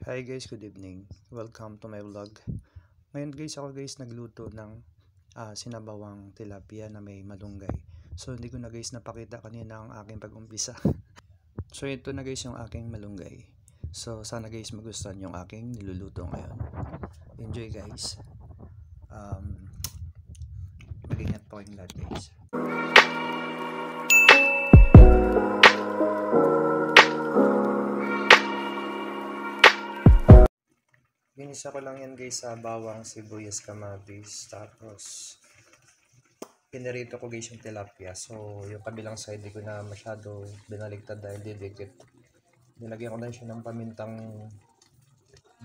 Hi guys, good evening. Welcome to my vlog. Ngayon guys, ako guys nagluto ng sinabawang tilapia na may malunggay. So hindi ko na guys napakita kanina ang aking pag-umpisa. So ito na guys yung aking malunggay. So sana guys magustuhan yung aking niluluto ngayon. Enjoy guys. Mag-ingat po kayong lahat guys. Ginisa ko lang yan guys sa bawang, sibuyas, kamatis, tapos pinirito ko guys yung tilapia. So yung kabilang side di ko na masyado binaligtad dahil didikit. Nilagyan ko na siya ng pamintang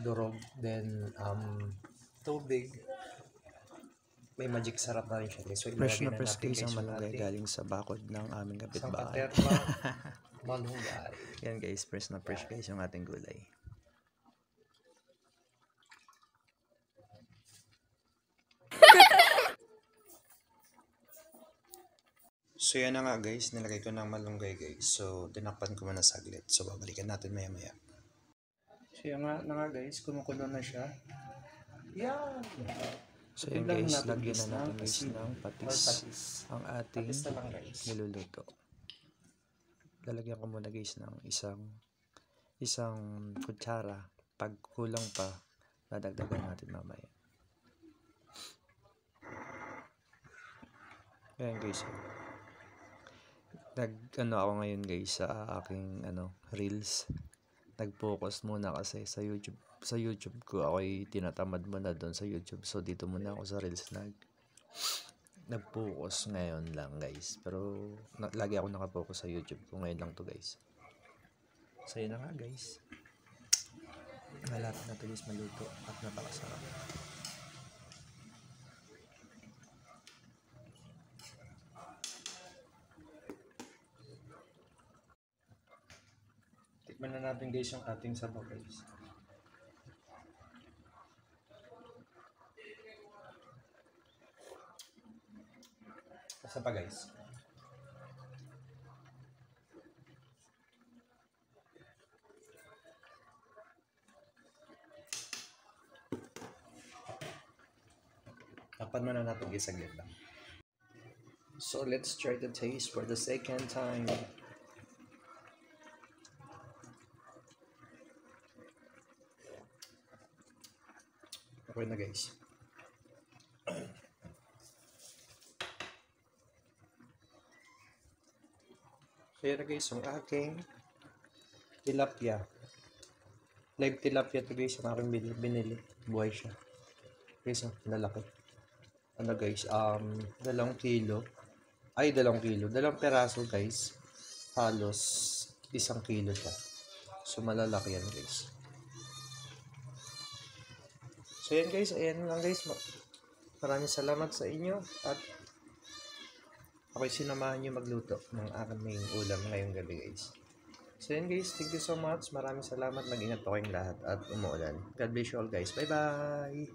durog, then tubig. May magic sarap na rin siya guys. So Fresh ilagay na na fresh natin guys guys ang yung malunggay ating galing sa bakod ng aming isang kapitbahay. katerma malunggay. Yan guys, fresh na fresh guys yung ating gulay. So yan na nga guys, nilagay ko ng malunggay guys. So tinakpan ko muna saglit. So babalikan natin maya maya. So yan nga guys, kumukulo na siya. Yan! So yan guys, lagyan na natin guys ng patis ang ating niluluto. Lalagyan ko muna guys ng isang kutsara. Pag kulang pa, dadagdagan natin mamaya. Ayan guys. Ako ngayon guys sa aking reels. Nag-focus muna kasi sa YouTube ko ako'y tinatamad muna doon sa YouTube. So dito muna ako sa reels nag-focus ngayon lang guys. Pero lagi ako naka-focus sa YouTube ko, ngayon lang to guys. So yun na nga guys. Malapit na to guys maluto at napakasarap. Tikman na natin guys yung ating sabaw guys. Basta pa guys. Tapan mo na natin guys saglit lang. So let's try the taste for the second time. Okay na guys. So yun na guys, yung aking tilapia. Live tilapia to guys, yung aking binili. Buhay siya. Guys, lalaki. Ano guys, 2 kilo. Ay, 2 kilo. 2 peraso guys. Halos 1 kilo siya. So malalaki yan guys. So yan guys, ayan lang guys. Maraming salamat sa inyo at ako'y sinamahan nyo magluto ng aking ulam ngayong gabi guys. So yan guys, thank you so much. Maraming salamat. Mag-ingat po kayong lahat at umuulan. God bless you all guys. Bye bye!